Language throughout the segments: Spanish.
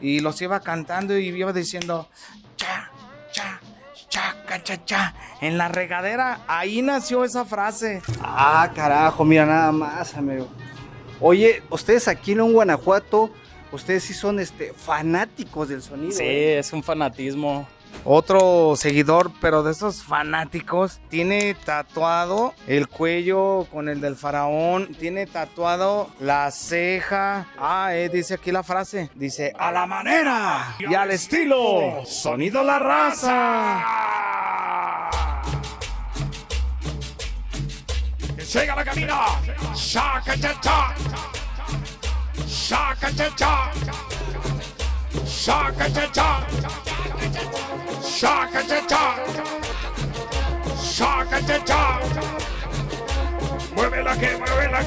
y los iba cantando y iba diciendo cha, cha, cha, cha, cha. En la regadera, ahí nació esa frase. Ah, carajo, mira nada más, amigo. Oye, ustedes aquí en Guanajuato, ustedes sí son fanáticos del sonido. Sí, es un fanatismo. Otro seguidor, pero de esos fanáticos, tiene tatuado el cuello con el del faraón, tiene tatuado la ceja. Dice aquí la frase, dice, a la manera y al estilo, Sonido La Raza. Llega la cabina, shaka cha cha, shaka cha cha, shaka cha cha, shaka cha cha, shaka cha cha. Muévela que muévela.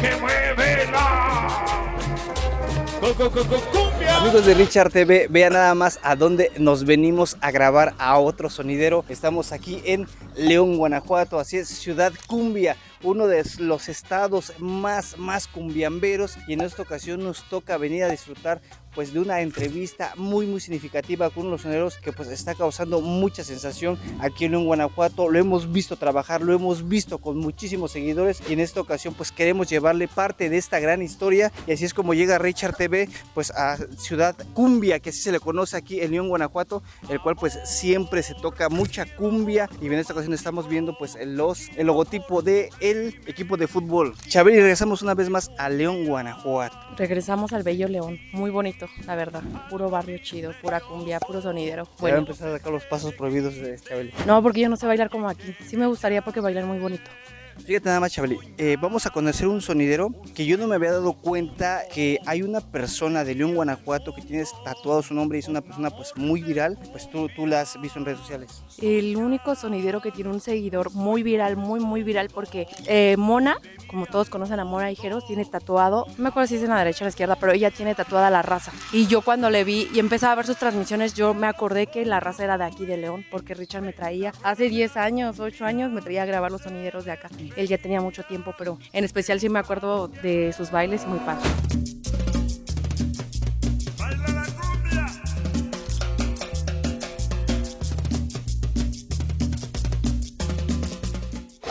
Cumbia. Amigos de Richard TV, vean nada más a dónde nos venimos a grabar a otro sonidero. Estamos aquí en León, Guanajuato, así es, Ciudad Cumbia, uno de los estados más cumbiamberos, y en esta ocasión nos toca venir a disfrutar pues de una entrevista muy significativa con uno de los soneros que pues está causando mucha sensación aquí en León, Guanajuato. Lo hemos visto trabajar, lo hemos visto con muchísimos seguidores, y en esta ocasión pues queremos llevarle parte de esta gran historia, y así es como llega Richard TV pues a Ciudad Cumbia, que así se le conoce aquí en León, Guanajuato, el cual pues siempre se toca mucha cumbia, y en esta ocasión estamos viendo pues el logotipo de el equipo de fútbol. Chabeli, regresamos una vez más a León, Guanajuato. Regresamos al bello León, muy bonito, la verdad. Puro barrio chido, pura cumbia, puro sonidero. Voy a Bueno, empezar a sacar los pasos prohibidos de Chabeli. no, porque yo no sé bailar como aquí. Sí me gustaría porque bailan muy bonito. Fíjate nada más, Chabeli, vamos a conocer un sonidero que yo no me había dado cuenta que hay una persona de León, Guanajuato, que tiene tatuado su nombre y es una persona pues muy viral, pues tú la has visto en redes sociales. El único sonidero que tiene un seguidor muy viral, muy viral, porque Mona, como todos conocen a Mona Hijeros, tiene tatuado, no me acuerdo si es en la derecha o en la izquierda, pero ella tiene tatuada La Raza. Y yo cuando le vi y empezaba a ver sus transmisiones, yo me acordé que La Raza era de aquí de León, porque Richard me traía, hace 10 años, 8 años, me traía a grabar los sonideros de acá. Él ya tenía mucho tiempo, pero en especial sí me acuerdo de sus bailes y muy padre.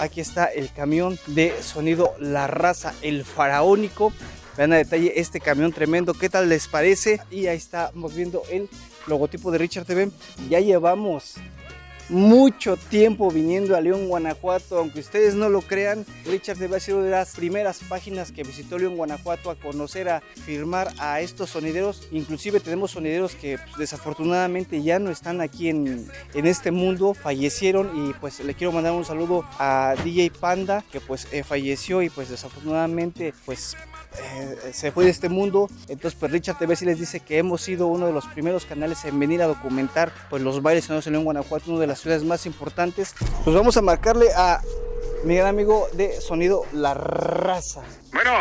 Aquí está el camión de sonido La Raza, el faraónico. Vean a detalle este camión tremendo, ¿qué tal les parece? Y ahí estamos viendo el logotipo de Richard TV. Ya llevamos mucho tiempo viniendo a León, Guanajuato, aunque ustedes no lo crean. Richard TV ha sido de las primeras páginas que visitó León, Guanajuato, a conocer, a firmar a estos sonideros. Inclusive tenemos sonideros que pues, desafortunadamente ya no están aquí en este mundo, fallecieron, y pues le quiero mandar un saludo a DJ Panda, que pues falleció y pues desafortunadamente pues se fue de este mundo. Entonces pues Richard TV sí les dice que hemos sido uno de los primeros canales en venir a documentar pues los bailes sonoros en León, Guanajuato, una de las ciudades más importantes. Pues vamos a marcarle a mi gran amigo de sonido La Raza. Bueno,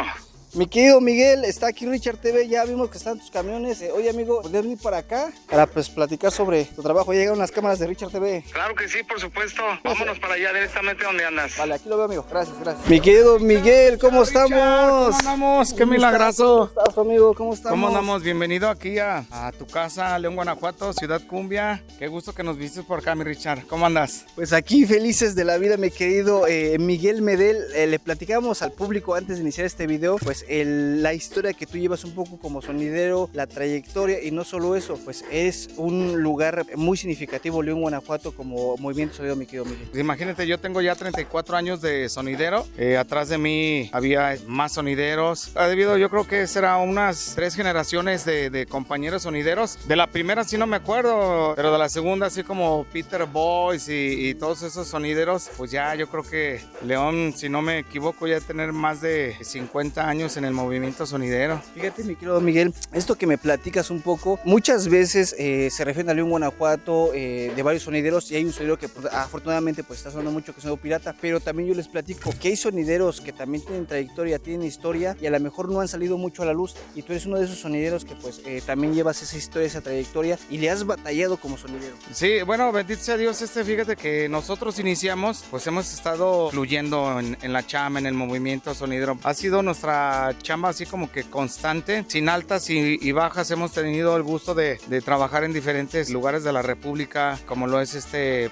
Mi querido Miguel, está aquí Richard TV, ya vimos que están tus camiones. Oye amigo, ¿podrías venir para acá para pues platicar sobre tu trabajo? Ya llegaron las cámaras de Richard TV. claro que sí, por supuesto. Vámonos para allá, directamente donde andas. Vale, aquí lo veo amigo, gracias. Mi querido Miguel, ¿cómo estamos? ¿Cómo andamos? ¡Qué milagroso! ¿Cómo estás amigo? ¿Cómo estamos? ¿Cómo andamos? Bienvenido aquí a tu casa, León, Guanajuato, Ciudad Cumbia. Qué gusto que nos vistes por acá, mi Richard. ¿Cómo andas? Pues aquí felices de la vida, mi querido Miguel Medel. Le platicamos al público antes de iniciar este video, pues la historia que tú llevas un poco como sonidero, la trayectoria, y no solo eso, pues es un lugar muy significativo León, Guanajuato, como movimiento sonido, mi querido Miguel. Pues imagínate, yo tengo ya 34 años de sonidero. Atrás de mí había más sonideros. Ha debido, yo creo que será unas 3 generaciones de compañeros sonideros. De la primera sí no me acuerdo, pero de la segunda, así como Peter Boys y todos esos sonideros, pues ya yo creo que León, si no me equivoco, ya tener más de 50 años en el movimiento sonidero. Fíjate, mi querido Miguel, esto que me platicas un poco, muchas veces se refieren a León, Guanajuato, de varios sonideros, y hay un sonidero que pues, afortunadamente pues está sonando mucho, que es Sonido Pirata, pero también yo les platico que hay sonideros que también tienen trayectoria, tienen historia, y a lo mejor no han salido mucho a la luz, y tú eres uno de esos sonideros que pues también llevas esa historia, esa trayectoria, y le has batallado como sonidero. Sí, bueno, bendito sea Dios, fíjate que nosotros iniciamos, pues hemos estado fluyendo en la chama, en el movimiento sonidero. Ha sido nuestra la chamba así como que constante, sin altas y bajas. Hemos tenido el gusto de trabajar en diferentes lugares de la República, como lo es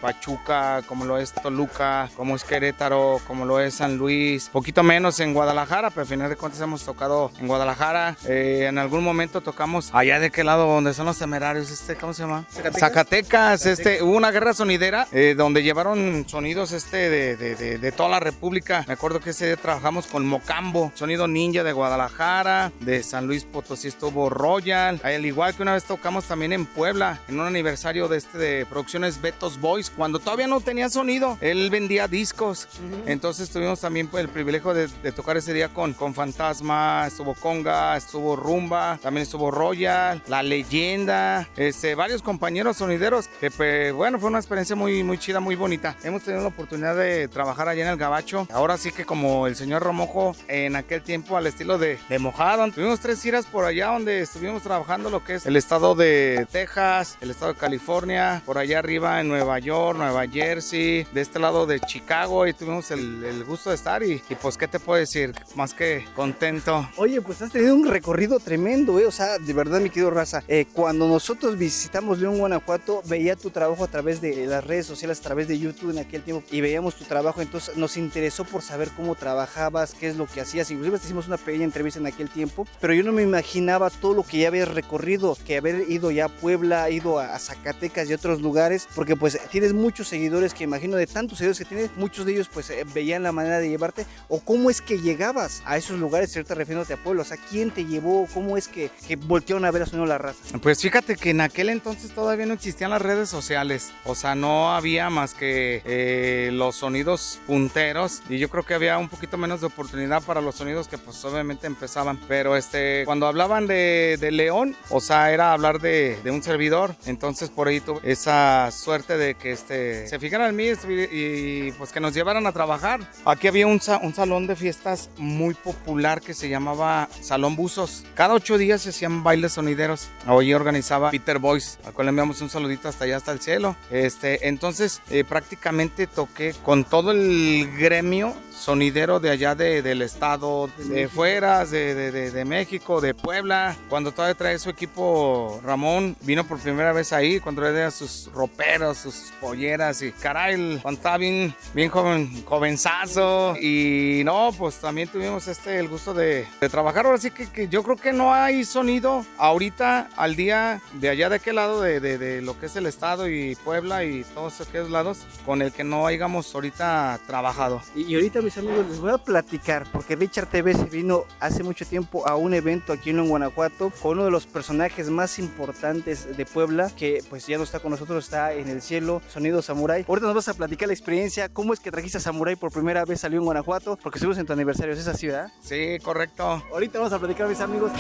Pachuca, como lo es Toluca, como es Querétaro, como lo es San Luis, poquito menos en Guadalajara, pero al final de cuentas hemos tocado en Guadalajara. En algún momento tocamos allá de qué lado, donde son los Temerarios, ¿cómo se llama? Zacatecas. Hubo una guerra sonidera donde llevaron sonidos de toda la República. Me acuerdo que ese día trabajamos con Mocambo, sonido ninja de Guadalajara, de San Luis Potosí estuvo Royal, al igual que una vez tocamos también en Puebla, en un aniversario de Producciones Betos Boys, cuando todavía no tenía sonido, él vendía discos. Entonces tuvimos también el privilegio de tocar ese día con Fantasma, estuvo Conga, estuvo Rumba, también estuvo Royal, La Leyenda, varios compañeros sonideros, que pues, bueno, fue una experiencia muy, muy chida, muy bonita. Hemos tenido la oportunidad de trabajar allá en el Gabacho, ahora sí que como el señor Romojo en aquel tiempo al estilo de Mojado. Tuvimos 3 giras por allá donde estuvimos trabajando lo que es el estado de Texas, el estado de California, por allá arriba en Nueva York, Nueva Jersey, de este lado de Chicago, y tuvimos el gusto de estar y pues qué te puedo decir, más que contento. Oye, pues has tenido un recorrido tremendo, o sea, de verdad, mi querido Raza, cuando nosotros visitamos León, Guanajuato, veía tu trabajo a través de las redes sociales, a través de YouTube en aquel tiempo, y veíamos tu trabajo, entonces nos interesó por saber cómo trabajabas, qué es lo que hacías. Inclusive te hicimos una pequeña entrevista en aquel tiempo, pero yo no me imaginaba todo lo que ya habías recorrido, que haber ido ya a Puebla, ido a Zacatecas y otros lugares, porque pues tienes muchos seguidores, que imagino de tantos seguidores que tienes, muchos de ellos pues veían la manera de llevarte, o cómo es que llegabas a esos lugares, ahorita refiriéndote a Puebla, o sea, ¿quién te llevó? ¿Cómo es que voltearon a ver a Sonido La Raza? Pues fíjate que en aquel entonces todavía no existían las redes sociales, o sea, no había más que los sonidos punteros, y yo creo que había un poquito menos de oportunidad para los sonidos que pues obviamente empezaban, pero cuando hablaban de León, o sea, era hablar de un servidor, entonces por ahí tuve esa suerte de que se fijaran en mí y pues que nos llevaran a trabajar. Aquí había un salón de fiestas muy popular que se llamaba Salón Buzos. Cada 8 días se hacían bailes sonideros. Hoy organizaba Peter Boys, al cual le enviamos un saludito hasta allá, hasta el cielo. Entonces prácticamente toqué con todo el gremio sonidero de allá del estado, de fuera, de México, de Puebla. Cuando todavía trae su equipo, Ramón vino por primera vez ahí, cuando traía sus roperos, sus polleras, y caray, cuando estaba bien jovenzazo. Y no, pues también tuvimos el gusto de trabajar. Ahora sí que yo creo que no hay sonido ahorita al día de allá de aquel lado de lo que es el estado y Puebla y todos aquellos lados con el que no hayamos ahorita trabajado. Y ahorita, mis amigos, les voy a platicar, porque Richard TV se vino hace mucho tiempo a un evento aquí en Guanajuato con uno de los personajes más importantes de Puebla, que pues ya no está con nosotros, está en el cielo, Sonido Samurai. Ahorita nos vas a platicar la experiencia, cómo es que trajiste a Samurai por primera vez, salió en Guanajuato, porque estuvimos en tu aniversario, ¿es esa ciudad? Sí, correcto. Ahorita vamos a platicar, mis amigos.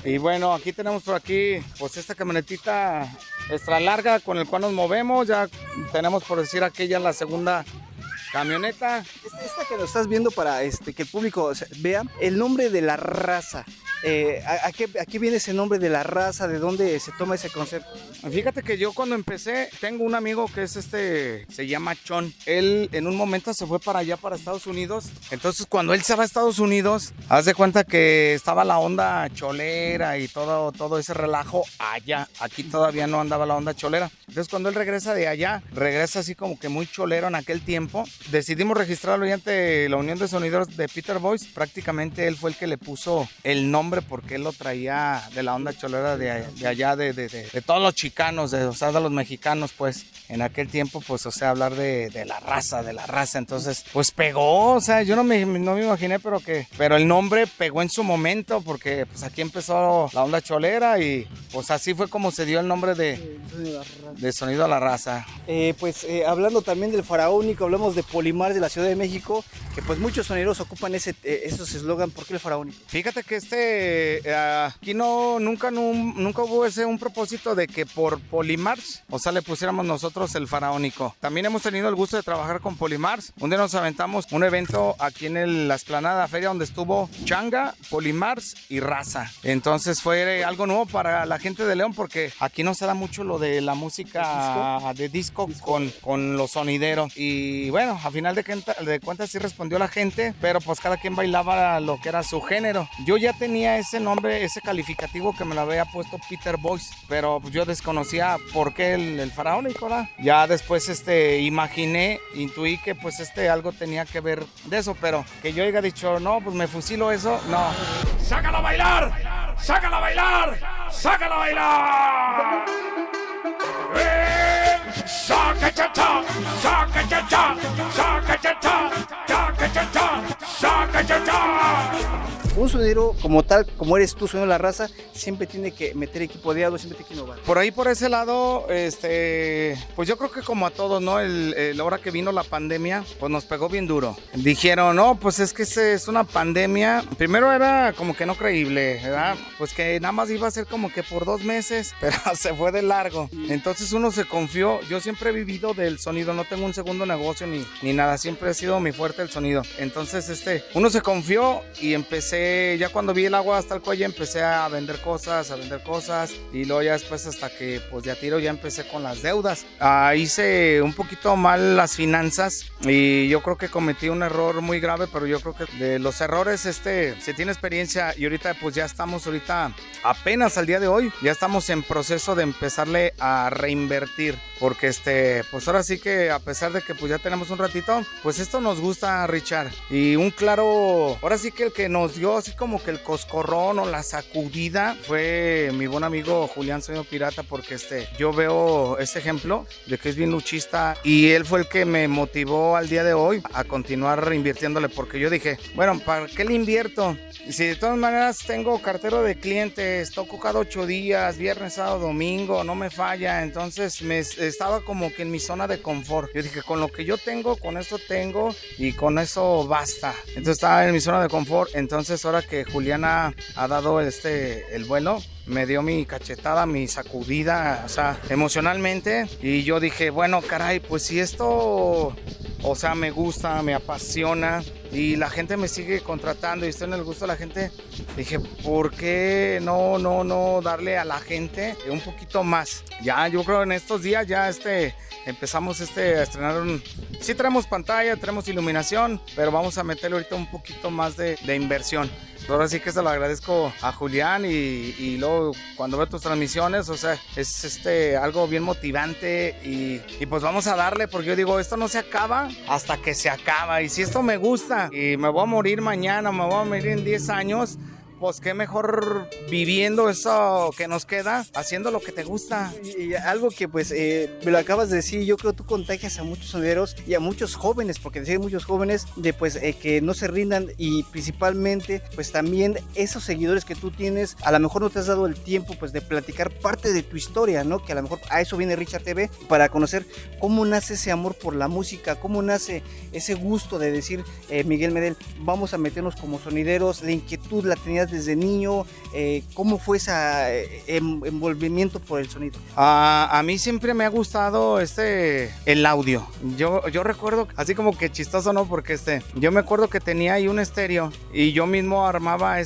Y bueno, aquí tenemos por aquí pues esta camionetita extra larga con el cual nos movemos. Ya tenemos, por decir, aquella la segunda camioneta. Esta que nos estás viendo para que el público vea el nombre de La Raza. ¿A qué viene ese nombre de La Raza? ¿De dónde se toma ese concepto? Fíjate que yo cuando empecé, tengo un amigo que es se llama Chon. Él en un momento se fue para allá, para Estados Unidos. Entonces cuando él se va a Estados Unidos, haz de cuenta que estaba la onda cholera y todo ese relajo allá. Aquí todavía no andaba la onda cholera. Entonces cuando él regresa de allá, regresa así como que muy cholero en aquel tiempo. Decidimos registrarlo ya ante la Unión de Sonideros de Peter Boys. Prácticamente él fue el que le puso el nombre porque él lo traía de la onda cholera de allá, de todos los chicanos, o sea, de los mexicanos, pues, en aquel tiempo, pues, o sea, hablar de la raza, entonces, pues pegó, o sea, yo no me imaginé, pero el nombre pegó en su momento, porque, pues, aquí empezó la onda cholera y, pues, así fue como se dio el nombre de Sonido a la Raza. Hablando también del faraónico, hablamos de Polimars de la Ciudad de México, que pues muchos sonideros ocupan esos eslogan. ¿Por qué el faraónico? Fíjate que aquí nunca hubo un propósito de que por Polimars, o sea, le pusiéramos nosotros el faraónico. También hemos tenido el gusto de trabajar con Polimars. Un día nos aventamos un evento aquí en la Explanada Feria donde estuvo Changa, Polimars y Raza. Entonces fue algo nuevo para la gente de León porque aquí no se da mucho lo de la música de disco con los sonideros. Y bueno, a final de cuentas sí respondió la gente, pero pues cada quien bailaba lo que era su género. Yo ya tenía ese nombre, ese calificativo que me lo había puesto Peter Boys, pero pues yo desconocía por qué el faraónico, ¿verdad? Ya después intuí que pues algo tenía que ver de eso, pero que yo haya dicho, no, pues me fusilo eso, no. ¡Sácalo a bailar! ¡Sácalo a bailar! ¡Sácalo a bailar! ¡Saca cha-cha! ¡Saca cha-cha! ¡Saca cha-cha! ¡Saca cha-cha! ¡Saca cha-cha! Un sonidero como tal, como eres tú, Sonido La Raza, siempre tiene que meter equipo de audio, siempre tiene que innovar. Por ahí, por ese lado, pues yo creo que como a todos, ¿no? Ahora que vino la pandemia, pues nos pegó bien duro. Dijeron, no, pues es que es una pandemia. Primero era como que no creíble, ¿verdad? Pues que nada más iba a ser como que por 2 meses, pero se fue de largo. Entonces uno se confió. Yo siempre he vivido del sonido, no tengo un segundo negocio ni nada. Siempre ha sido mi fuerte el sonido. Entonces, uno se confió y empecé. Ya cuando vi el agua hasta el cuello empecé a vender cosas y luego ya después hasta que pues de a tiro ya empecé con las deudas. Hice un poquito mal las finanzas y yo creo que cometí un error muy grave, pero yo creo que de los errores se tiene experiencia y ahorita pues ya estamos apenas al día de hoy, ya estamos en proceso de empezarle a reinvertir porque pues ahora sí que a pesar de que pues ya tenemos un ratito, pues esto nos gusta, Richard, y ahora sí que el que nos dio así como que el coscorrón o la sacudida fue mi buen amigo Julián Sonido Pirata, porque yo veo ese ejemplo de que es bien luchista y él fue el que me motivó al día de hoy a continuar reinvirtiéndole, porque yo dije, bueno, ¿para qué le invierto? Si de todas maneras tengo cartero de clientes, toco cada 8 días, viernes, sábado, domingo, no me falla, entonces estaba como que en mi zona de confort. Yo dije, con lo que yo tengo, con eso tengo y con eso basta. Entonces estaba en mi zona de confort. Entonces ahora que Juliana ha dado el vuelo, me dio mi cachetada, mi sacudida, o sea, emocionalmente, y yo dije, bueno, caray, pues si esto, o sea, me gusta, me apasiona y la gente me sigue contratando y estoy en el gusto de la gente, dije, ¿por qué no darle a la gente un poquito más? Ya, yo creo en estos días ya empezamos a estrenar sí tenemos pantalla, tenemos iluminación, pero vamos a meterle ahorita un poquito más de inversión. Ahora sí que se lo agradezco a Julián y luego cuando veo tus transmisiones, o sea, es algo bien motivante y pues vamos a darle, porque yo digo, esto no se acaba hasta que se acaba, y si esto me gusta y me voy a morir mañana, me voy a morir en 10 años, pues qué mejor viviendo eso que nos queda, haciendo lo que te gusta. Y algo que pues me lo acabas de decir, yo creo que tú contagias a muchos sonideros y a muchos jóvenes, porque decía muchos jóvenes de pues que no se rindan, y principalmente pues también esos seguidores que tú tienes, a lo mejor no te has dado el tiempo pues de platicar parte de tu historia, ¿no? Que a lo mejor a eso viene Richard TV, para conocer cómo nace ese amor por la música, cómo nace ese gusto de decir, Miguel Medel, vamos a meternos como sonideros, la inquietud la tenías desde niño, ¿cómo fue ese envolvimiento por el sonido? A mí siempre me ha gustado el audio. Yo recuerdo, así como que chistoso, ¿no? Porque yo me acuerdo que tenía ahí un estéreo y yo mismo armaba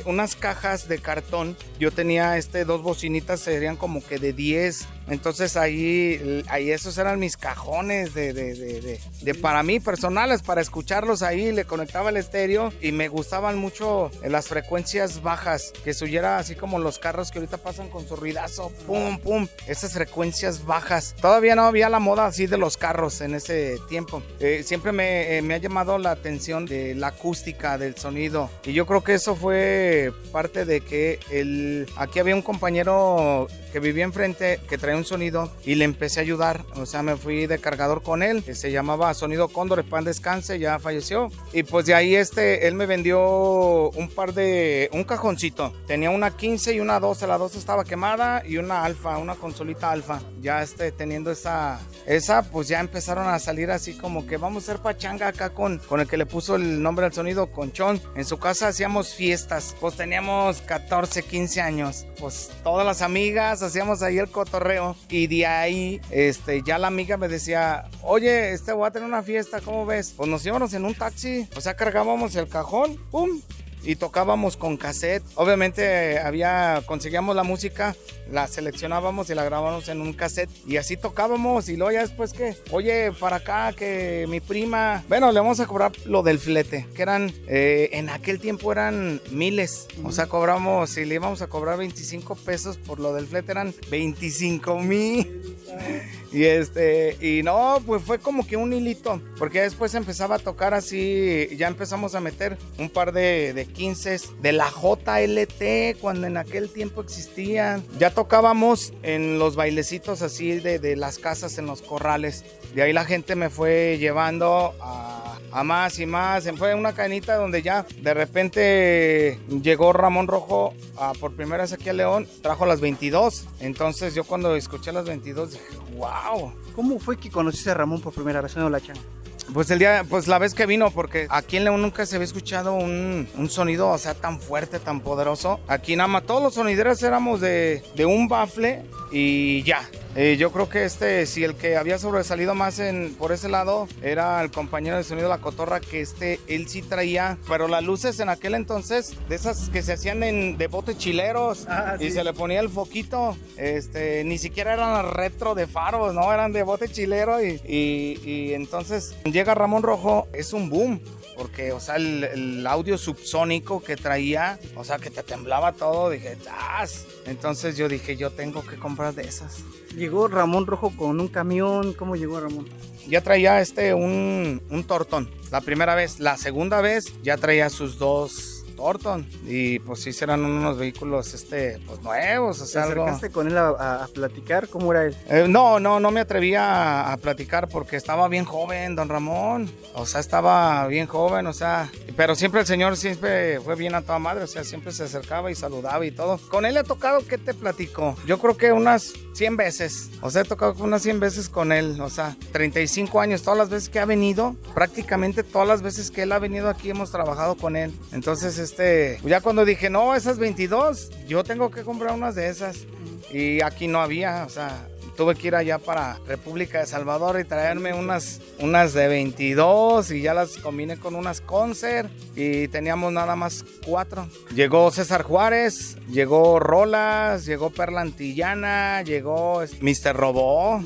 unas cajas de cartón. Yo tenía 2 bocinitas, serían como que de 10. Entonces ahí esos eran mis cajones de para mí personales, para escucharlos ahí. Le conectaba el estéreo y me gustaban mucho las frecuencias bajas, que se oyera así como los carros que ahorita pasan con su ruidazo, pum, pum, esas frecuencias bajas. Todavía no había la moda así de los carros en ese tiempo. Siempre me ha llamado la atención de la acústica del sonido, y yo creo que eso fue parte de que aquí había un compañero que vivía enfrente que traía un sonido y le empecé a ayudar, o sea, me fui de cargador con él, que se llamaba Sonido Cóndor, en paz descanse, ya falleció, y pues de ahí él me vendió un par de un cajoncito. Tenía una 15 y una 12. La 12 estaba quemada y una alfa, una consolita alfa. Ya teniendo esa, pues ya empezaron a salir así como que vamos a hacer pachanga acá con el que le puso el nombre al sonido, con Chon. En su casa hacíamos fiestas. Pues teníamos 14, 15 años. Pues todas las amigas hacíamos ahí el cotorreo. Y de ahí, ya la amiga me decía, oye, voy a tener una fiesta, ¿cómo ves? Pues nos íbamos en un taxi, o sea, cargábamos el cajón, ¡pum! Y tocábamos con cassette. Obviamente conseguíamos la música, la seleccionábamos y la grabábamos en un cassette y así tocábamos. Y luego ya después que, oye, para acá que mi prima, bueno, le vamos a cobrar lo del flete, que eran, en aquel tiempo eran miles. O sea, cobramos, si le íbamos a cobrar 25 pesos por lo del flete, eran 25,000. Y no, pues fue como que un hilito, porque después empezaba a tocar así, ya empezamos a meter un par de 15 de la JLT, cuando en aquel tiempo existían. Ya tocábamos en los bailecitos así de las casas, en los corrales. De ahí la gente me fue llevando a más y más. Fue una cadenita donde ya de repente llegó Ramón Rojo por primera vez aquí a León, trajo las 22. Entonces yo cuando escuché las 22 dije, wow. ¿Cómo fue que conociste a Ramón por primera vez en la changa? Pues la vez que vino, porque aquí en León nunca se había escuchado un sonido, o sea, tan fuerte, tan poderoso. Aquí nada más todos los sonideros éramos de un bafle y ya. Yo creo que si el que había sobresalido más por ese lado era el compañero de sonido La Cotorra, que él sí traía, pero las luces en aquel entonces, de esas que se hacían de bote chileros, y se le ponía el foquito, ni siquiera eran retro de faros, no, eran de bote chilero y entonces llega Ramón Rojo, es un boom. Porque, o sea, el audio subsónico que traía, o sea, que te temblaba todo, dije, ¡zas! Entonces yo dije, yo tengo que comprar de esas. Llegó Ramón Rojo con un camión, ¿cómo llegó Ramón? Ya traía un Tortón, la primera vez. La segunda vez ya traía sus 2 Torton, y pues sí serán unos vehículos pues nuevos, o sea, ¿te acercaste con él a platicar? ¿Cómo era él? No me atrevía a platicar porque estaba bien joven, don Ramón, o sea, estaba bien joven, o sea, pero siempre el señor siempre fue bien a toda madre, o sea, siempre se acercaba y saludaba y todo. Con él he tocado, ¿qué te platico? Yo creo que unas 100 veces, o sea, he tocado unas 100 veces con él, o sea, 35 años, todas las veces que ha venido, prácticamente todas las veces que él ha venido aquí hemos trabajado con él. Entonces, ya cuando dije, no, esas 22, yo tengo que comprar unas de esas, y aquí no había, o sea, tuve que ir allá para República de Salvador y traerme unas de 22, y ya las combiné con unas Concert y teníamos nada más 4. Llegó César Juárez, llegó Rolas, llegó Perla Antillana, llegó Mr. Robó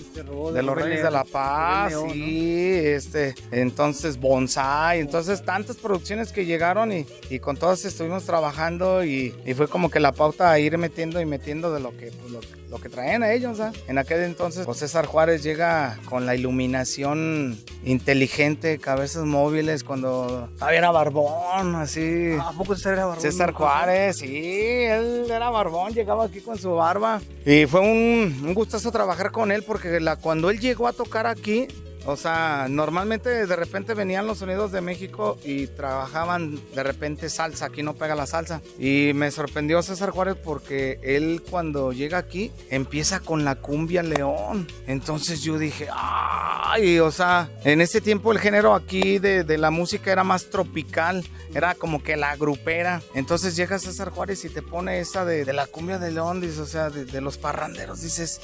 de los Reyes de la Paz, León, sí, ¿no? Entonces Bonsai, entonces tantas producciones que llegaron y con todas estuvimos trabajando y fue como que la pauta a ir metiendo de lo que traen a ellos, ¿eh? En aquel entonces, pues César Juárez llega con la iluminación inteligente, cabezas móviles, cuando todavía era barbón, así. ¿A poco César era barbón? César Juárez, sí, él era barbón, llegaba aquí con su barba. Y fue un gustazo trabajar con él, porque cuando él llegó a tocar aquí, o sea, normalmente de repente venían los sonidos de México y trabajaban de repente salsa, aquí no pega la salsa. Y me sorprendió César Juárez porque él cuando llega aquí empieza con la cumbia León. Entonces yo dije, ¡ay! O sea, en ese tiempo el género aquí de la música era más tropical, era como que la grupera. Entonces llega César Juárez y te pone esa de la cumbia de León, dices, o sea, de los parranderos, dices,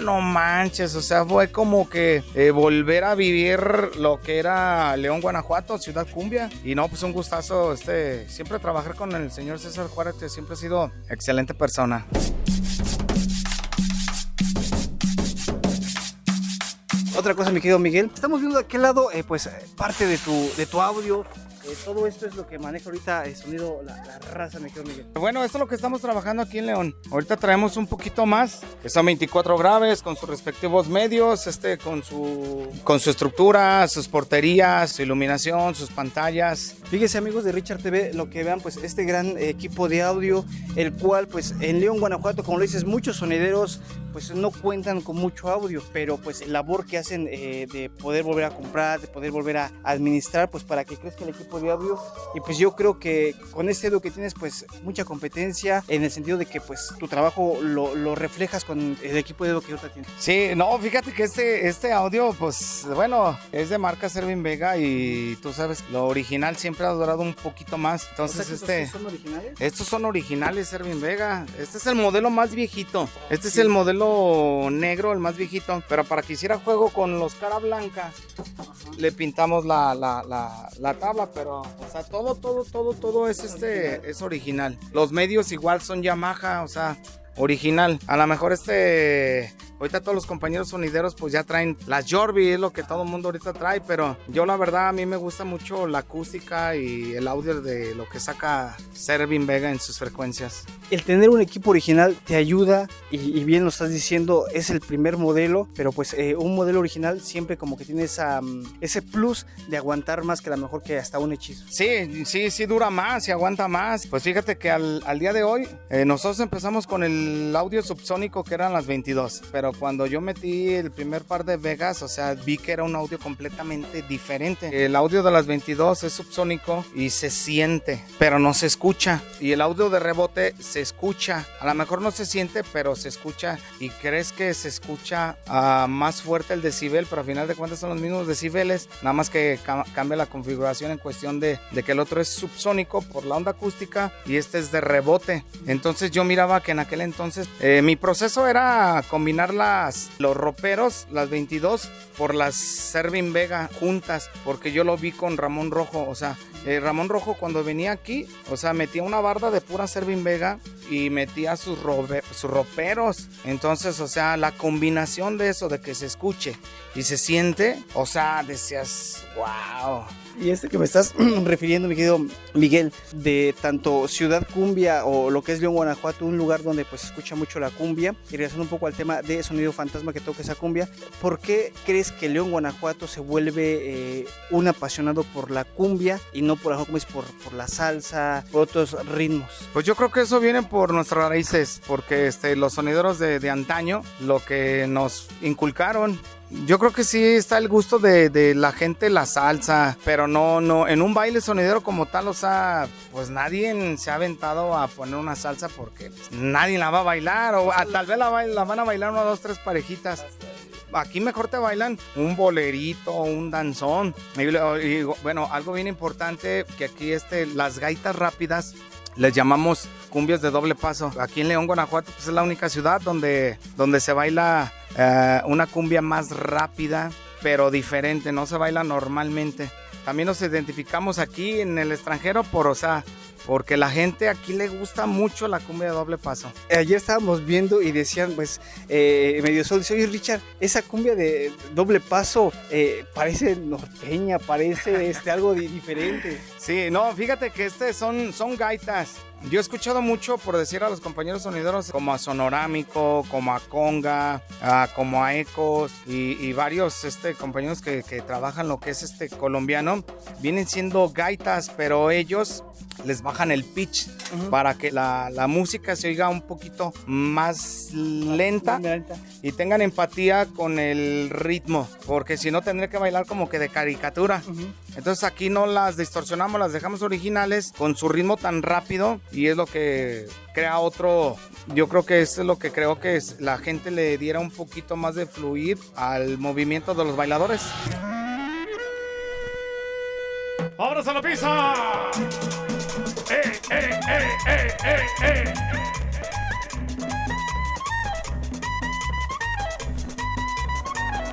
no manches, o sea, fue como que volver a vivir lo que era León, Guanajuato, ciudad cumbia. Y no, pues un gustazo siempre trabajar con el señor César Juárez, que siempre ha sido excelente persona. Otra cosa, mi querido Miguel, estamos viendo de aquel lado, pues parte de tu audio. Todo esto es lo que maneja ahorita el sonido La Raza, mi querido Miguel. Bueno, esto es lo que estamos trabajando aquí en León. Ahorita traemos un poquito más, que son 24 graves con sus respectivos medios, con su estructura, sus porterías, su iluminación, sus pantallas. Fíjense, amigos de Richard TV, lo que vean, pues este gran equipo de audio, el cual pues en León, Guanajuato, como lo dices, muchos sonideros pues no cuentan con mucho audio, pero pues el labor que hacen de poder volver a comprar, de poder volver a administrar, pues para que crezca el equipo de audio. Y pues yo creo que con este audio que tienes, pues mucha competencia, en el sentido de que pues tu trabajo lo reflejas con el equipo de audio que ahorita tienes. Sí, no, fíjate que este audio, pues bueno, es de marca Servin Vega y tú sabes, lo original siempre ha durado un poquito más. Entonces, O sea, ¿estos son originales? estos son originales Servin Vega. Este es el modelo más viejito. Este es el modelo negro, el más viejito. Pero para que hiciera juego con los cara blanca, le pintamos la tabla, pero o sea, todo es original. Los medios igual son Yamaha, o sea, original. A lo mejor ahorita todos los compañeros sonideros pues ya traen las Jorby, es lo que todo el mundo ahorita trae, pero yo la verdad a mí me gusta mucho la acústica y el audio de lo que saca Servin Vega en sus frecuencias. El tener un equipo original te ayuda, y bien lo estás diciendo, es el primer modelo, pero pues un modelo original siempre como que tiene ese plus de aguantar más que a lo mejor que hasta un hechizo. Sí dura más y aguanta más. Pues fíjate que al día de hoy nosotros empezamos con el audio subsónico que eran las 22, pero cuando yo metí el primer par de Vegas, o sea, vi que era un audio completamente diferente. El audio de las 22 es subsónico y se siente, pero no se escucha. Y el audio de rebote se escucha. A lo mejor no se siente, pero se escucha y crees que se escucha más fuerte el decibel, pero al final de cuentas son los mismos decibeles, nada más que cambia la configuración en cuestión de que el otro es subsónico por la onda acústica y este es de rebote. Entonces yo miraba que en aquel entonces mi proceso era combinar los roperos, las 22, por las Servin Vega juntas, porque yo lo vi con Ramón Rojo. O sea, Ramón Rojo cuando venía aquí, o sea, metía una barda de pura Servin Vega y metía sus roperos. Entonces, o sea, la combinación de eso, de que se escuche y se siente, o sea, decías, wow. Y que me estás refiriendo, mi querido Miguel, de tanto Ciudad Cumbia o lo que es León, Guanajuato, un lugar donde pues se escucha mucho la cumbia, y regresando un poco al tema de Sonido Fantasma que toca esa cumbia, ¿por qué crees que León, Guanajuato se vuelve un apasionado por la cumbia y no por la salsa, por otros ritmos? Pues yo creo que eso viene por nuestras raíces, porque los sonideros de antaño, lo que nos inculcaron. Yo creo que sí está el gusto de la gente la salsa, pero no en un baile sonidero como tal, o sea, pues nadie se ha aventado a poner una salsa porque pues, nadie la va a bailar, o tal vez la van a bailar 1, 2, 3 parejitas. Aquí mejor te bailan un bolerito, un danzón. Y bueno, algo bien importante, que aquí las gaitas rápidas les llamamos cumbias de doble paso. Aquí en León, Guanajuato, pues es la única ciudad donde se baila una cumbia más rápida, pero diferente, no se baila normalmente. También nos identificamos aquí en el extranjero porque la gente aquí le gusta mucho la cumbia de doble paso. Ayer estábamos viendo y decían, pues, Medio Sol dice, oye Richard, esa cumbia de doble paso parece norteña, parece algo diferente. Sí, no, fíjate que son gaitas. Yo he escuchado mucho, por decir a los compañeros sonideros, como a Sonorámico, como a Conga, como a Ecos y varios compañeros que trabajan lo que es colombiano, vienen siendo gaitas, pero ellos les bajan el pitch para que la música se oiga un poquito más lenta y tengan empatía con el ritmo, porque si no tendría que bailar como que de caricatura. Entonces aquí no las distorsionamos, las dejamos originales con su ritmo tan rápido, y es lo que crea otro. Yo creo que eso es lo que creo que la gente le diera un poquito más de fluir al movimiento de los bailadores. ¡Vámonos a la pista!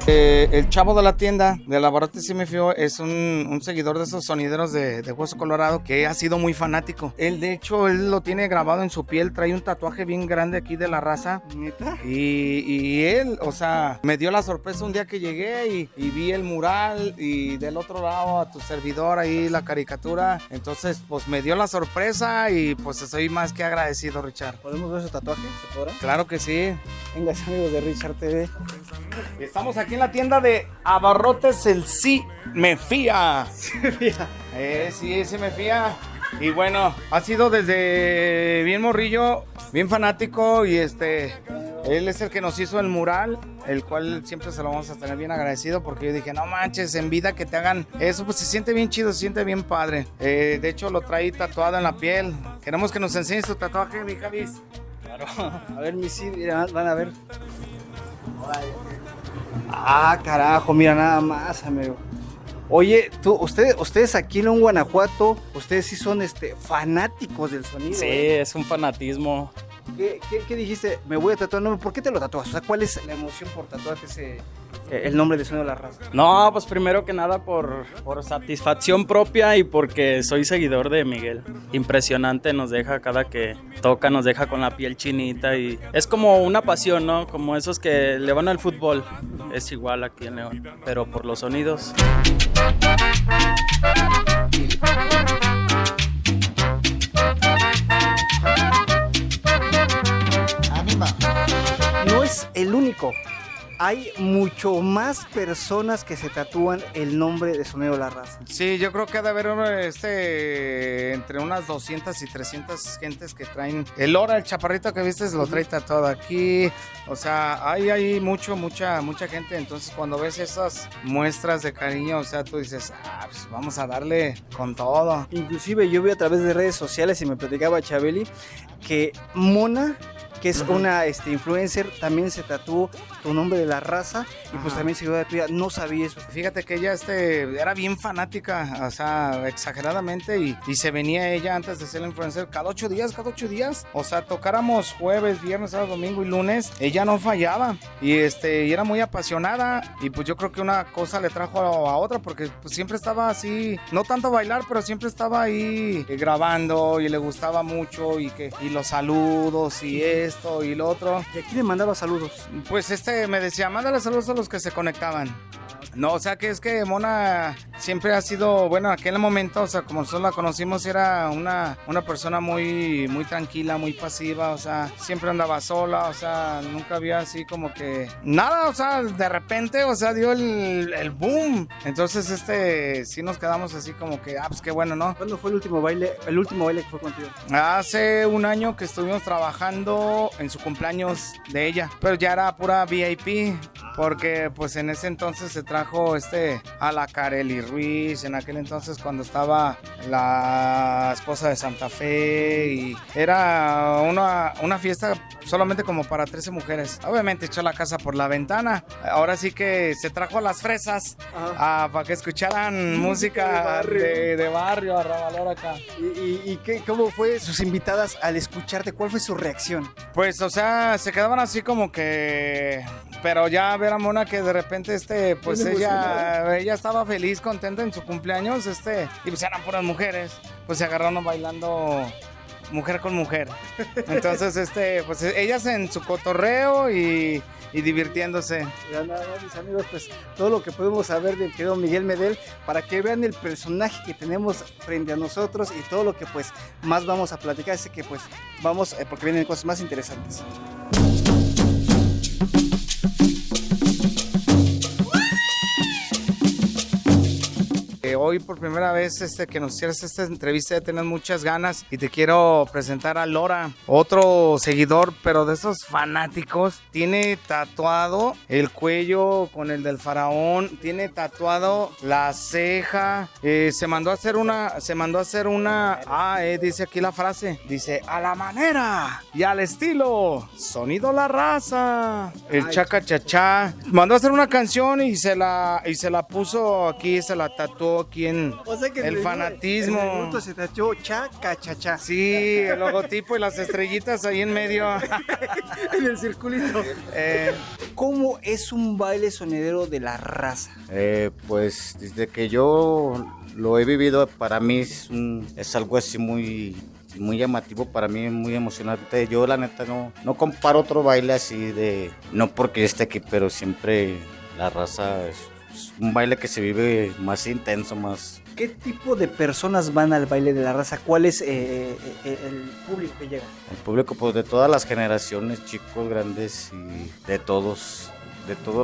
¡Eh! El chavo de la tienda de Laboratorio sí me fío, es un seguidor de esos sonideros de Hueso Colorado, que ha sido muy fanático. Él, de hecho, él lo tiene grabado en su piel, trae un tatuaje bien grande aquí de la raza. ¿Neta? Y él, o sea, me dio la sorpresa un día que llegué y vi el mural, y del otro lado a tu servidor ahí la caricatura. Entonces, pues me dio la sorpresa y pues estoy más que agradecido, Richard. ¿Podemos ver su tatuaje? ¿Se podrá? Claro que sí. Venga, amigos de Richard TV. Estamos aquí en la tienda de Abarrotes El Sí Me Fía. Sí me fía. Y bueno, ha sido desde bien morrillo, bien fanático, y Él es el que nos hizo el mural, el cual siempre se lo vamos a tener bien agradecido, porque yo dije, no manches, en vida que te hagan eso, pues se siente bien chido, se siente bien padre. De hecho, lo traí tatuado en la piel. Queremos que nos enseñes tu tatuaje, mi Javis. Claro. A ver, mi Sid, mira, van a ver. Ah, carajo, mira nada más, amigo. Oye, ustedes aquí en Guanajuato, ustedes sí son fanáticos del sonido. Sí, ¿Eh? es un fanatismo. ¿Qué dijiste? Me voy a tatuar. No, ¿por qué te lo tatuas? O sea, ¿cuál es la emoción por tatuarte el nombre de Sonido La Raza? No, pues primero que nada por satisfacción propia y porque soy seguidor de Miguel. Impresionante, nos deja cada que toca, nos deja con la piel chinita y es como una pasión, ¿no? Como esos que le van al fútbol. Es igual aquí en León, pero por los sonidos. No es el único. Hay mucho más personas que se tatúan el nombre de Sonido La Raza. Sí, yo creo que ha de haber entre unas 200 y 300 gentes que traen el Lora, el chaparrito que viste, lo trae tatuado aquí. O sea, hay mucha gente. Entonces, cuando ves esas muestras de cariño, o sea, tú dices, pues vamos a darle con todo. Inclusive yo vi a través de redes sociales y me platicaba Chabeli que Mona, que es una influencer, también se tatuó tu nombre de La Raza y pues también seguidora tuya. No sabía eso. Fíjate que ella era bien fanática, o sea, exageradamente, y se venía ella antes de ser la influencer cada 8 días, o sea, tocáramos jueves, viernes, sábado, domingo y lunes, ella no fallaba, y era muy apasionada, y pues yo creo que una cosa le trajo a otra, porque pues siempre estaba así, no tanto bailar, pero siempre estaba ahí grabando, y le gustaba mucho, y los saludos, y esto, y lo otro. ¿Y a quién le mandaba saludos? Pues me decía, mándale saludos a los que se conectaban. No, o sea, que es que Mona siempre ha sido, bueno, en aquel momento, o sea, como nosotros la conocimos, era una persona muy, muy tranquila, muy pasiva, o sea, siempre andaba sola, o sea, nunca había así como que nada, o sea, de repente, o sea, dio el boom. Entonces, sí nos quedamos así como que, pues qué bueno, ¿no? ¿Cuándo fue el último baile que fue contigo? Hace un año que estuvimos trabajando en su cumpleaños de ella, pero ya era pura VIP, porque pues en ese entonces se trajo a la Kareli Ruiz, en aquel entonces cuando estaba la esposa de Santa Fe, y era una fiesta solamente como para 13 mujeres. Obviamente echó la casa por la ventana. Ahora sí que se trajo a las fresas para que escucharan música de barrio, arrabalera acá. ¿Y cómo fue sus invitadas al escucharte? ¿Cuál fue su reacción? Pues, o sea, se quedaban así como que... Pero ya ver a Mona que de repente, pues ella estaba feliz, contenta en su cumpleaños, y pues eran puras mujeres, pues se agarraron bailando mujer con mujer. Entonces, pues ellas en su cotorreo y divirtiéndose. Ya nada, mis amigos, pues todo lo que podemos saber del querido Miguel Medel, para que vean el personaje que tenemos frente a nosotros y todo lo que pues más vamos a platicar, así que pues vamos, porque vienen cosas más interesantes. Hoy por primera vez que nos hicieras esta entrevista, ya tenés muchas ganas, y te quiero presentar a Lora, otro seguidor, pero de esos fanáticos. Tiene tatuado el cuello con el del faraón, tiene tatuado la ceja, se mandó a hacer una, dice aquí la frase, dice, a la manera y al estilo Sonido La Raza, el chaca chachá. Mandó a hacer una canción y se la puso aquí, se la tatuó aquí en el fanatismo. En el minuto se tachó chaca chachá. Sí, el logotipo y las estrellitas ahí en medio. En el circulito. ¿Cómo es un baile sonidero de La Raza? Pues desde que yo lo he vivido, para mí es algo así muy llamativo, para mí muy emocionante. Yo la neta no comparo otro baile así no porque yo esté aquí, pero siempre La Raza es un baile que se vive más intenso, más... ¿Qué tipo de personas van al baile de La Raza? ¿Cuál es el público que llega? El público, pues de todas las generaciones, chicos, grandes, y de todos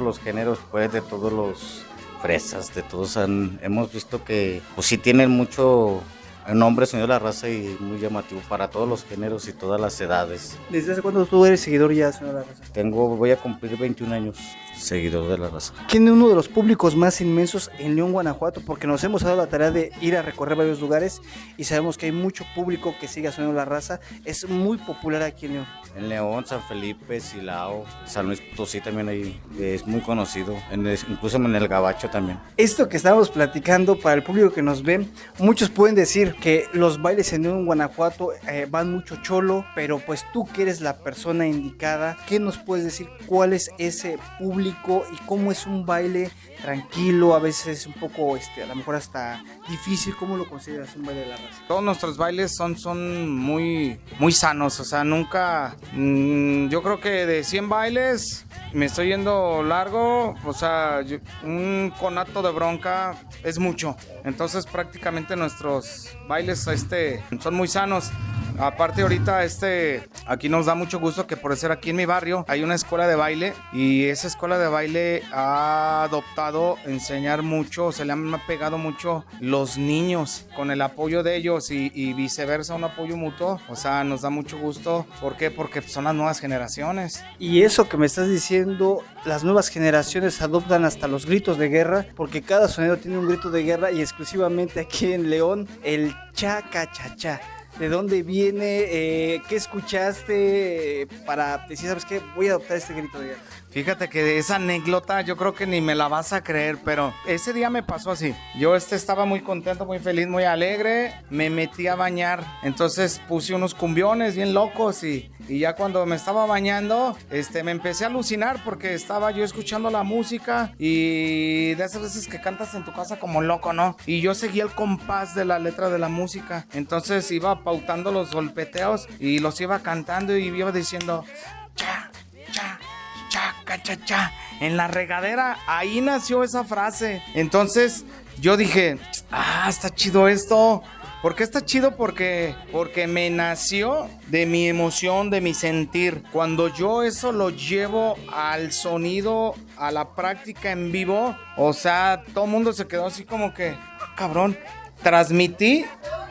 los géneros, pues de todos los fresas, de todos hemos visto que pues sí tienen mucho El nombre Sonido La Raza y muy llamativo para todos los géneros y todas las edades. ¿Desde hace cuándo tú eres seguidor ya de Sonido La Raza? Voy a cumplir 21 años seguidor de La Raza. Tiene uno de los públicos más inmensos en León, Guanajuato, porque nos hemos dado la tarea de ir a recorrer varios lugares y sabemos que hay mucho público que sigue a Sonido La Raza. Es muy popular aquí en León. En León, San Felipe, Silao, San Luis Potosí también ahí es muy conocido, incluso en el Gabacho también. Esto que estamos platicando para el público que nos ve, muchos pueden decir que los bailes en León, Guanajuato van mucho cholo, pero pues tú que eres la persona indicada, ¿qué nos puedes decir? ¿Cuál es ese público y cómo es un baile tranquilo, a veces un poco, a lo mejor hasta difícil? ¿Cómo lo consideras un baile de La Raza? Todos nuestros bailes son muy, muy sanos, o sea, nunca, yo creo que de 100 bailes me estoy yendo largo, o sea, un conato de bronca es mucho, entonces prácticamente nuestros bailes son muy sanos. Aparte ahorita aquí nos da mucho gusto que por ser aquí en mi barrio hay una escuela de baile y esa escuela de baile ha adoptado enseñar mucho, se le han pegado mucho los niños con el apoyo de ellos y viceversa, un apoyo mutuo, o sea, nos da mucho gusto. ¿Por qué? Porque son las nuevas generaciones. Y eso que me estás diciendo, las nuevas generaciones adoptan hasta los gritos de guerra, porque cada sonido tiene un grito de guerra y exclusivamente aquí en León, el cha-ca-cha-cha. ¿De dónde viene? ¿Qué escuchaste para decir, sabes qué? Voy a adoptar este grito de guerra. Fíjate que de esa anécdota yo creo que ni me la vas a creer, pero ese día me pasó así. Yo estaba muy contento, muy feliz, muy alegre. Me metí a bañar, entonces puse unos cumbiones bien locos y ya cuando me estaba bañando, me empecé a alucinar porque estaba yo escuchando la música y de esas veces que cantas en tu casa como loco, ¿no? Y yo seguía el compás de la letra de la música, entonces iba pautando los golpeteos y los iba cantando y iba diciendo cha, cha, cha, cha, cha, cha. En la regadera, ahí nació esa frase. Entonces yo dije, está chido esto. ¿Por qué está chido? Porque me nació de mi emoción, de mi sentir. Cuando yo eso lo llevo al sonido, a la práctica en vivo, o sea, todo el mundo se quedó así como que, cabrón, transmití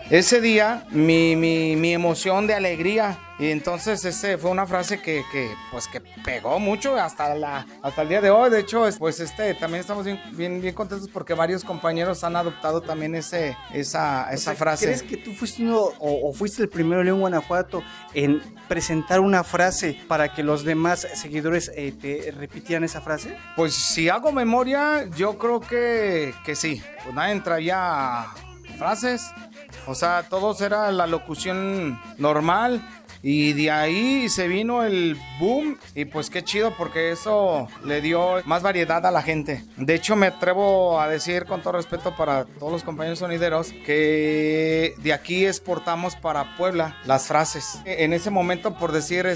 ese día mi emoción de alegría. Y entonces fue una frase que pegó mucho hasta el día de hoy. De hecho, pues también estamos bien contentos porque varios compañeros han adoptado también esa frase. ¿Crees que tú fuiste uno o fuiste el primero en León, Guanajuato en presentar una frase para que los demás seguidores te repitieran esa frase? Pues si hago memoria, yo creo que sí. Pues nadie traía frases. O sea, todos era la locución normal. Y de ahí se vino el boom y pues qué chido porque eso le dio más variedad a la gente. De hecho me atrevo a decir con todo respeto para todos los compañeros sonideros que de aquí exportamos para Puebla las frases. En ese momento por decir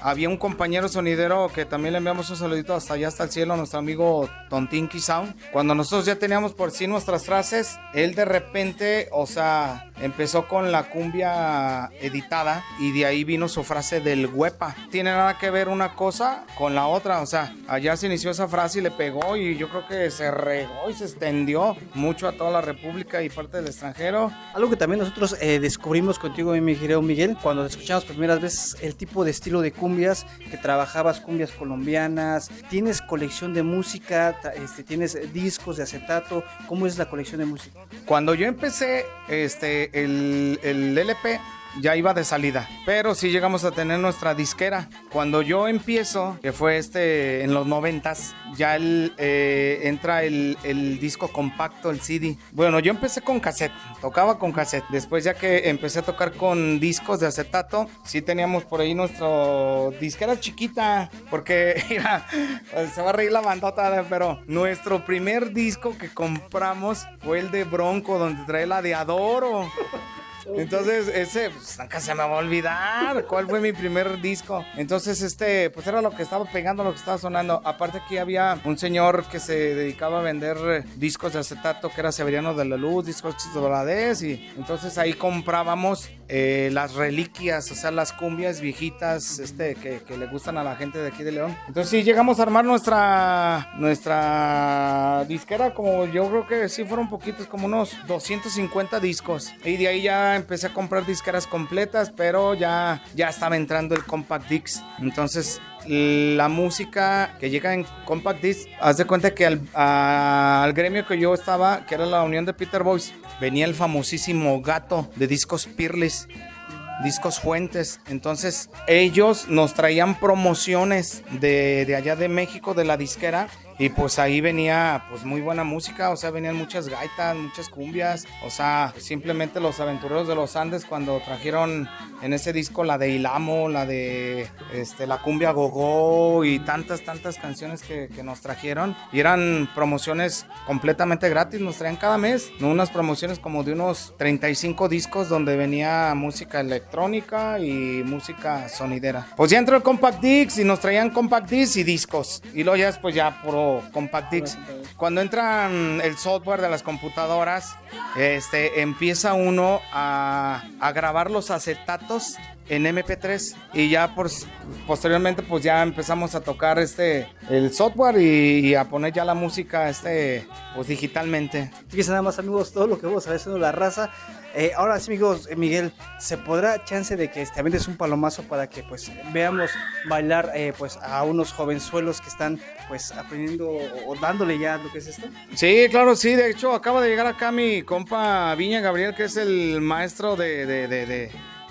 había un compañero sonidero que también le enviamos un saludito hasta allá hasta el cielo, nuestro amigo Tontinky Sound. Cuando nosotros ya teníamos por sí nuestras frases, él de repente, o sea, empezó con la cumbia editada y de ahí vino su frase del huepa. Tiene nada que ver una cosa con la otra, o sea, allá se inició esa frase y le pegó y yo creo que se regó y se extendió mucho a toda la república y parte del extranjero. Algo que también nosotros descubrimos contigo, mi querido Miguel, cuando te escuchamos primeras veces, el tipo de estilo de cumbias, que trabajabas cumbias colombianas, tienes colección de música, tienes discos de acetato, ¿cómo es la colección de música? Cuando yo empecé el LP ya iba de salida, pero sí llegamos a tener nuestra disquera. Cuando yo empiezo, que fue en los 90s, ya entra el disco compacto, el CD. Bueno, yo empecé con cassette, tocaba con cassette. Después ya que empecé a tocar con discos de acetato, sí teníamos por ahí nuestro disquera chiquita, porque mira, se va a reír la bandota, pero nuestro primer disco que compramos fue el de Bronco, donde trae la de Adoro. Entonces pues nunca se me va a olvidar cuál fue mi primer disco. Entonces pues era lo que estaba pegando, lo que estaba sonando. Aparte aquí había un señor que se dedicaba a vender discos de acetato, que era Severiano de la Luz, discos de Valadez, y entonces ahí comprábamos las reliquias, o sea, las cumbias viejitas que le gustan a la gente de aquí de León. Entonces sí, llegamos a armar nuestra disquera, como yo creo que sí fueron poquitos, como unos 250 discos. Y de ahí ya empecé a comprar disqueras completas, pero ya estaba entrando el Compact Disc. Entonces la música que llega en Compact Disc, haz de cuenta que al gremio que yo estaba, que era la Unión de Peter Boys, venía el famosísimo Gato de Discos Peerless, Discos Fuentes. Entonces ellos nos traían promociones de allá de México, de la disquera, y pues ahí venía pues muy buena música, o sea, venían muchas gaitas, muchas cumbias, o sea, simplemente los Aventureros de los Andes cuando trajeron en ese disco la de Ilamo, la de la cumbia Gogó y tantas canciones que nos trajeron, y eran promociones completamente gratis, nos traían cada mes, ¿no? Unas promociones como de unos 35 discos donde venía música electrónica y música sonidera. Pues ya entró el Compact Disc y nos traían Compact Disc y discos, y luego ya después ya puro Compact Disc. Cuando entran el software de las computadoras, empieza uno a grabar los acetatos en MP3 y ya posteriormente pues ya empezamos a tocar el software y a poner ya la música pues digitalmente. Fíjense nada más, amigos, todo lo que vamos a ver haciendo La Raza. Ahora sí, amigos, Miguel, ¿se podrá chance de que avientes un palomazo para que pues veamos bailar pues a unos jovenzuelos que están pues aprendiendo o dándole ya lo que es esto? Sí, claro, sí, de hecho acaba de llegar acá mi compa Viña Gabriel, que es el maestro de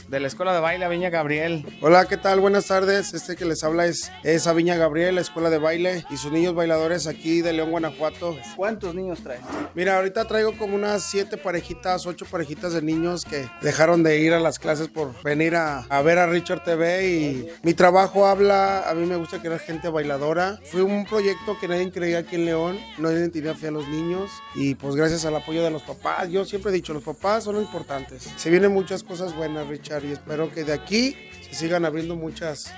la escuela de baile, Viña Gabriel. Hola, ¿qué tal? Buenas tardes. Que les habla es Viña Gabriel, la escuela de baile y sus niños bailadores aquí de León, Guanajuato. ¿Cuántos niños traes? Mira, ahorita traigo como unas 8 parejitas de niños que dejaron de ir a las clases por venir a ver a Richard TV, y mi trabajo habla, a mí me gusta crear gente bailadora. Fue un proyecto que nadie creía aquí en León, nadie tenía fe a los niños, y pues gracias al apoyo de los papás. Yo siempre he dicho, los papás son lo importantes. Se vienen muchas cosas buenas, Richard, y espero que de aquí se sigan abriendo muchas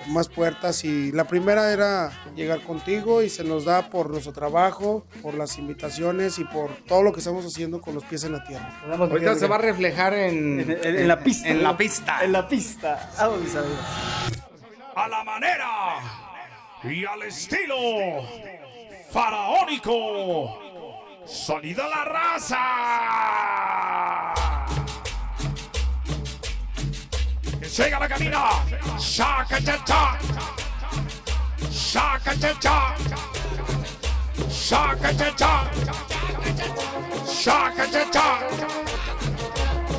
más puertas. Y la primera era llegar contigo, y se nos da por nuestro trabajo, por las invitaciones y por todo lo que estamos haciendo con los pies en la tierra. Ahorita se va a reflejar en la pista. En la pista. En la pista. Vamos, mis amigos. A la manera y al estilo faraónico, Sonido La Raza. Llega la cabina, shaka cha cha, shaka cha cha, shaka cha cha, shaka cha cha,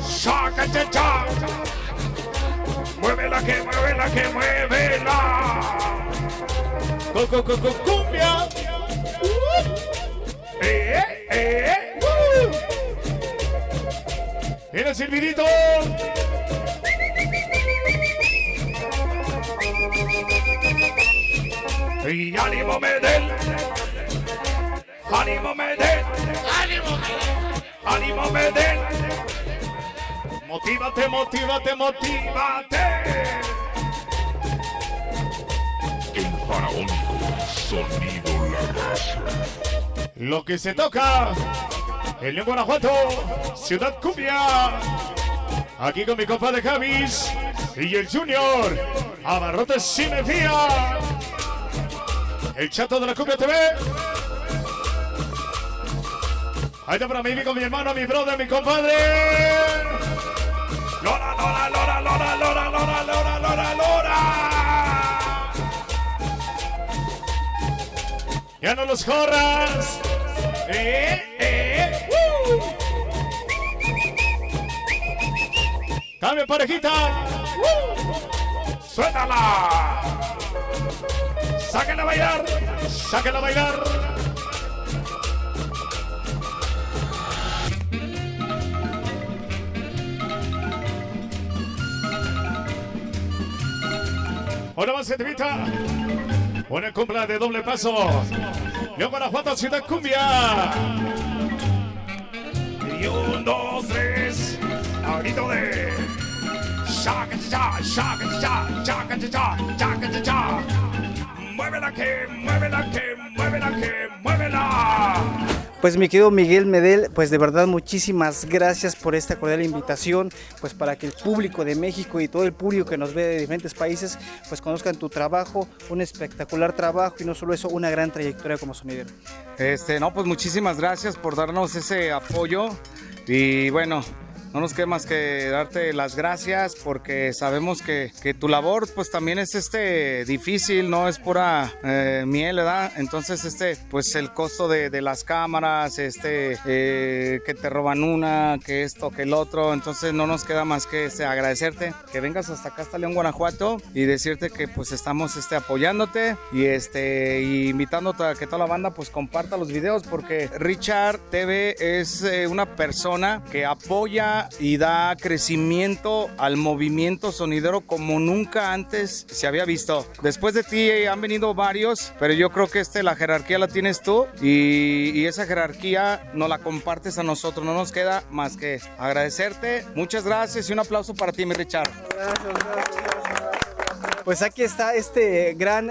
shaka cha cha. Muévela que muévela. Cumbia. Mira el silbidito. Y ánimo Medel, ánimo Medel, ánimo Medel. Motívate. El faraónico Sonido La Raza. Lo que se toca en León, Guanajuato, Ciudad Cumbia. Aquí con mi compadre Javis y el Junior. Abarrotes sin me fía. El chato de la Cumbia TV. Ahí está para mí, con mi hermano, mi brother, mi compadre. Lora. Ya no los corras. Cambia parejita. Suéltala. Sáquenla a bailar. Ahora más se te invita. Una compra de doble paso. León, Guanajuato, Ciudad Cumbia. Y 1, 2, 3. Ahorita de shaka cha, shaka cha, shaka cha, shaka cha. Muévela. Pues mi querido Miguel Medel, pues de verdad muchísimas gracias por esta cordial invitación, pues para que el público de México y todo el público que nos ve de diferentes países, pues conozcan tu trabajo, un espectacular trabajo y no solo eso, una gran trayectoria como sonidero. No, pues muchísimas gracias por darnos ese apoyo y bueno, no nos queda más que darte las gracias porque sabemos que tu labor pues también es difícil, no es pura miel, ¿verdad? Entonces pues el costo de las cámaras, que te roban una, que esto, que el otro, entonces no nos queda más que agradecerte que vengas hasta acá, hasta León, Guanajuato y decirte que pues estamos apoyándote y invitándote a que toda la banda pues comparta los videos porque Richard TV es una persona que apoya y da crecimiento al movimiento sonidero como nunca antes se había visto. Después de ti han venido varios, pero yo creo que la jerarquía la tienes tú y esa jerarquía nos la compartes a nosotros. No nos queda más que agradecerte. Muchas gracias y un aplauso para ti, mi Richard. Gracias. Pues aquí está este gran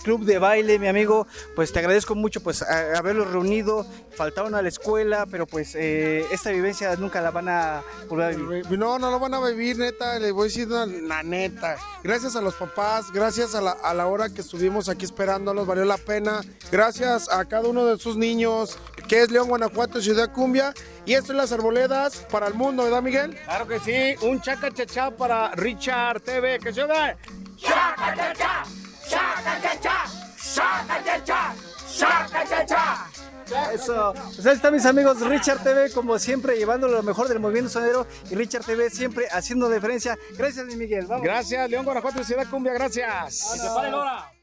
club de baile, mi amigo. Pues te agradezco mucho pues haberlos reunido. Faltaron a la escuela, pero pues esta vivencia nunca la van a volver a vivir. No lo van a vivir, neta. Les voy a decir la neta. Gracias a los papás, gracias a la hora que estuvimos aquí esperándolos, valió la pena. Gracias a cada uno de sus niños, que es León, Guanajuato, Ciudad Cumbia. Y esto es Las Arboledas para el mundo, ¿verdad, Miguel? Claro que sí, un chaca-cha-cha para Richard TV, que se ve. ¡Chaca-cha-cha! ¡Chaca-cha-cha! ¡Chaca-cha-cha! ¡Chaca-cha-cha! Eso. Pues ahí están mis amigos Richard TV, como siempre, llevando lo mejor del movimiento sonidero y Richard TV siempre haciendo diferencia. Gracias, mi Miguel. Vamos. Gracias, León, Guanajuato, Ciudad Cumbia, gracias. ¡Que se pare la hora!